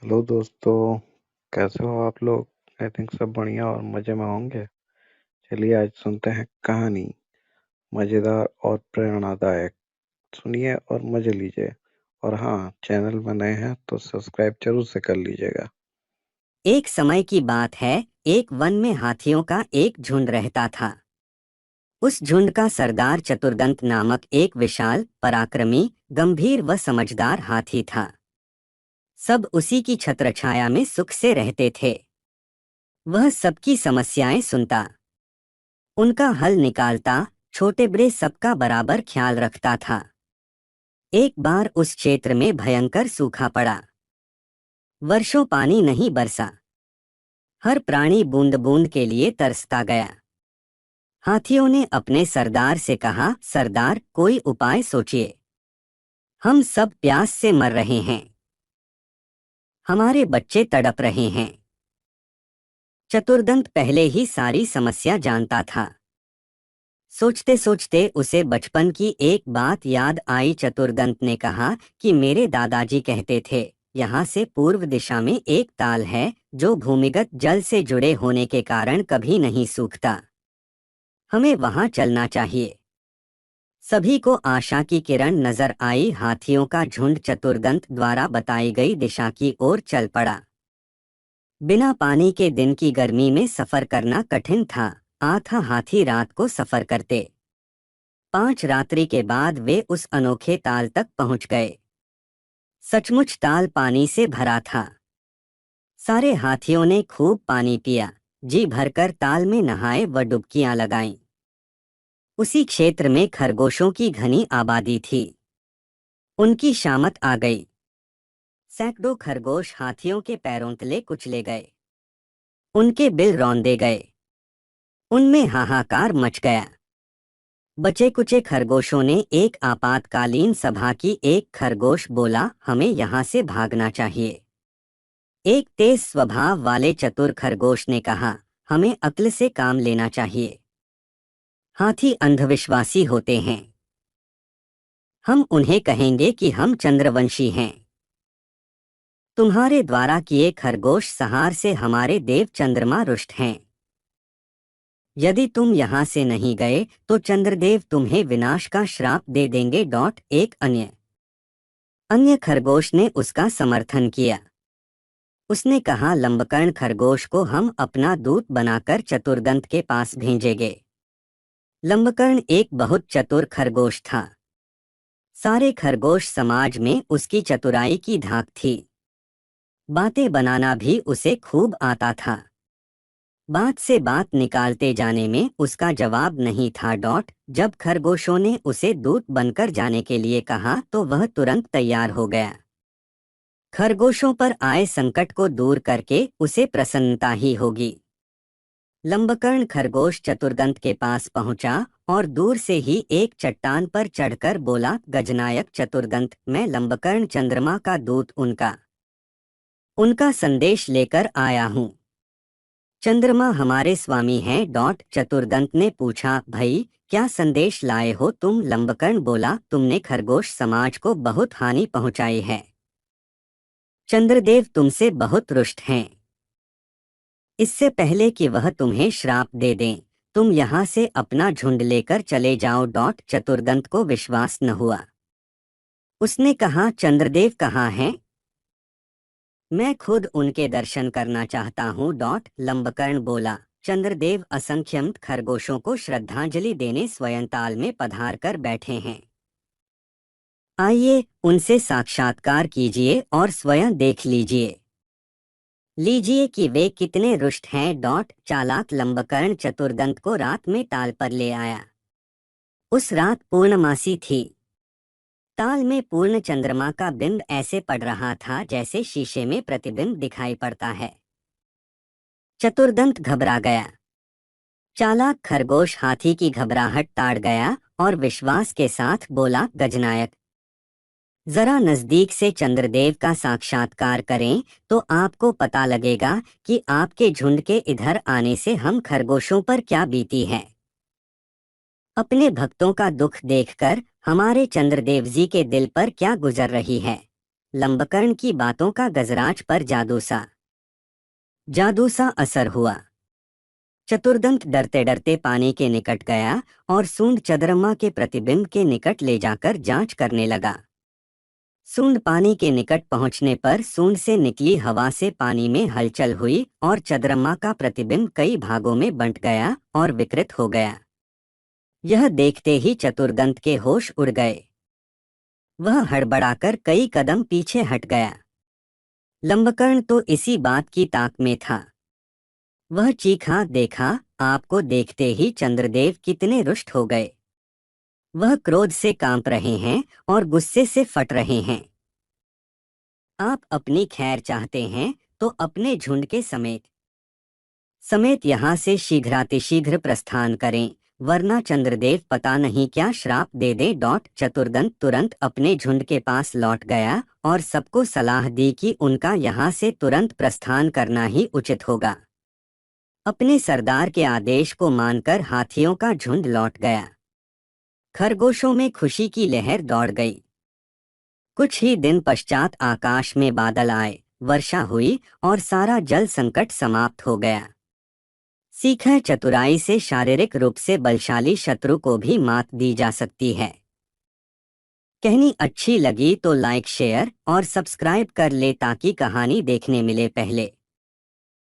Hello दोस्तों। कैसे हो आप लोग? आई थिंक सब बढ़िया और मजे में होंगे। चलिए आज सुनते हैं कहानी, मजेदार और प्रेरणादायक। सुनिए और मजे लीजिए। और हाँ, चैनल में नए हैं तो सब्सक्राइब जरूर से कर लीजिएगा। एक समय की बात है। एक वन में हाथियों का एक झुंड रहता था। उस झुंड का सरदार चतुर्दंत नामक एक विशाल, पराक्रमी, गंभीर व समझदार हाथी था। सब उसी की छत्रछाया में सुख से रहते थे। वह सबकी समस्याएं सुनता, उनका हल निकालता, छोटे बड़े सबका बराबर ख्याल रखता था। एक बार उस क्षेत्र में भयंकर सूखा पड़ा। वर्षों पानी नहीं बरसा। हर प्राणी बूंद बूंद के लिए तरसता गया। हाथियों ने अपने सरदार से कहा, सरदार, कोई उपाय सोचिए। हम सब प्यास से मर रहे हैं। हमारे बच्चे तड़प रहे हैं। चतुर्दंत पहले ही सारी समस्या जानता था। सोचते सोचते उसे बचपन की एक बात याद आई। चतुर्दंत ने कहा कि मेरे दादाजी कहते थे, यहाँ से पूर्व दिशा में एक ताल है जो भूमिगत जल से जुड़े होने के कारण कभी नहीं सूखता। हमें वहां चलना चाहिए। सभी को आशा की किरण नजर आई। हाथियों का झुंड चतुर्दंत द्वारा बताई गई दिशा की ओर चल पड़ा। बिना पानी के दिन की गर्मी में सफर करना कठिन था। आधा हाथी रात को सफर करते। 5 रात्रि के बाद वे उस अनोखे ताल तक पहुंच गए। सचमुच ताल पानी से भरा था। सारे हाथियों ने खूब पानी पिया, जी भरकर ताल में नहाए व डुबकियां लगाईं। उसी क्षेत्र में खरगोशों की घनी आबादी थी। उनकी शामत आ गई। सैकड़ों खरगोश हाथियों के पैरों तले कुचले गए। उनके बिल रौंदे गए। उनमें हाहाकार मच गया। बचे कुचे खरगोशों ने एक आपातकालीन सभा की। एक खरगोश बोला, हमें यहाँ से भागना चाहिए। एक तेज स्वभाव वाले चतुर खरगोश ने कहा, हमें अक्ल से काम लेना चाहिए। हाथी अंधविश्वासी होते हैं। हम उन्हें कहेंगे कि हम चंद्रवंशी हैं। तुम्हारे द्वारा किए खरगोश सहार से हमारे देव चंद्रमा रुष्ट हैं। यदि तुम यहाँ से नहीं गए तो चंद्रदेव तुम्हें विनाश का श्राप दे देंगे। एक अन्य अन्य खरगोश ने उसका समर्थन किया। उसने कहा, लंबकर्ण खरगोश को हम अपना दूत बनाकर चतुर्दंत के पास भेजेंगे। लंबकर्ण एक बहुत चतुर खरगोश था। सारे खरगोश समाज में उसकी चतुराई की धाक थी। बातें बनाना भी उसे खूब आता था। बात से बात निकालते जाने में उसका जवाब नहीं था। जब खरगोशों ने उसे दूत बनकर जाने के लिए कहा तो वह तुरंत तैयार हो गया। खरगोशों पर आए संकट को दूर करके उसे प्रसन्नता ही होगी। लंबकर्ण खरगोश चतुर्दंत के पास पहुंचा और दूर से ही एक चट्टान पर चढ़कर बोला, गजनायक चतुर्दंत, मैं लंबकर्ण चंद्रमा का दूत उनका उनका संदेश लेकर आया हूँ। चंद्रमा हमारे स्वामी हैं। चतुर्दंत ने पूछा, भाई क्या संदेश लाए हो तुम? लंबकर्ण बोला, तुमने खरगोश समाज को बहुत हानि पहुंचाई है। चंद्रदेव तुमसे बहुत रुष्ट हैं। इससे पहले कि वह तुम्हें श्राप दे दें, तुम यहाँ से अपना झुंड लेकर चले जाओ। चतुर्दंत को विश्वास न हुआ। उसने कहा, चंद्रदेव कहाँ हैं? मैं खुद उनके दर्शन करना चाहता हूँ। लंबकर्ण बोला, चंद्रदेव असंख्यम खरगोशों को श्रद्धांजलि देने स्वयं ताल में पधार कर बैठे हैं। आइए उनसे साक्षात्कार कीजिए और स्वयं देख लीजिए। लीजिए कि वे कितने रुष्ट हैं। चालाक लंबकर्ण चतुर्दंत को रात में ताल पर ले आया। उस रात पूर्णमासी थी। ताल में पूर्ण चंद्रमा का बिंब ऐसे पड़ रहा था जैसे शीशे में प्रतिबिंब दिखाई पड़ता है। चतुर्दंत घबरा गया। चालाक खरगोश हाथी की घबराहट ताड़ गया और विश्वास के साथ बोला, गजनायक, जरा नजदीक से चंद्रदेव का साक्षात्कार करें तो आपको पता लगेगा कि आपके झुंड के इधर आने से हम खरगोशों पर क्या बीती है। अपने भक्तों का दुख देखकर हमारे चंद्रदेव जी के दिल पर क्या गुजर रही है। लंबकर्ण की बातों का गजराज पर जादू सा असर हुआ। चतुर्दंत डरते डरते पानी के निकट गया और सूंड चंद्रमा के प्रतिबिंब के निकट ले जाकर जांच करने लगा। सूंड पानी के निकट पहुंचने पर सूंड से निकली हवा से पानी में हलचल हुई और चंद्रमा का प्रतिबिंब कई भागों में बंट गया और विकृत हो गया। यह देखते ही चतुर्दंत के होश उड़ गए। वह हड़बड़ाकर कई कदम पीछे हट गया। लंबकर्ण तो इसी बात की ताक में था। वह चीखा, देखा, आपको देखते ही चंद्रदेव कितने रुष्ट हो गए। वह क्रोध से कांप रहे हैं और गुस्से से फट रहे हैं। आप अपनी खैर चाहते हैं तो अपने झुंड के समेत यहाँ से शीघ्रातिशीघ्र प्रस्थान करें, वरना चंद्रदेव पता नहीं क्या श्राप दे दे। चतुर्दंत तुरंत अपने झुंड के पास लौट गया और सबको सलाह दी कि उनका यहाँ से तुरंत प्रस्थान करना ही उचित होगा। अपने सरदार के आदेश को मानकर हाथियों का झुंड लौट गया। खरगोशों में खुशी की लहर दौड़ गई। कुछ ही दिन पश्चात आकाश में बादल आए, वर्षा हुई और सारा जल संकट समाप्त हो गया। सीखा, चतुराई से शारीरिक रूप से बलशाली शत्रु को भी मात दी जा सकती है। कहानी अच्छी लगी तो लाइक, शेयर और सब्सक्राइब कर ले ताकि कहानी देखने मिले पहले।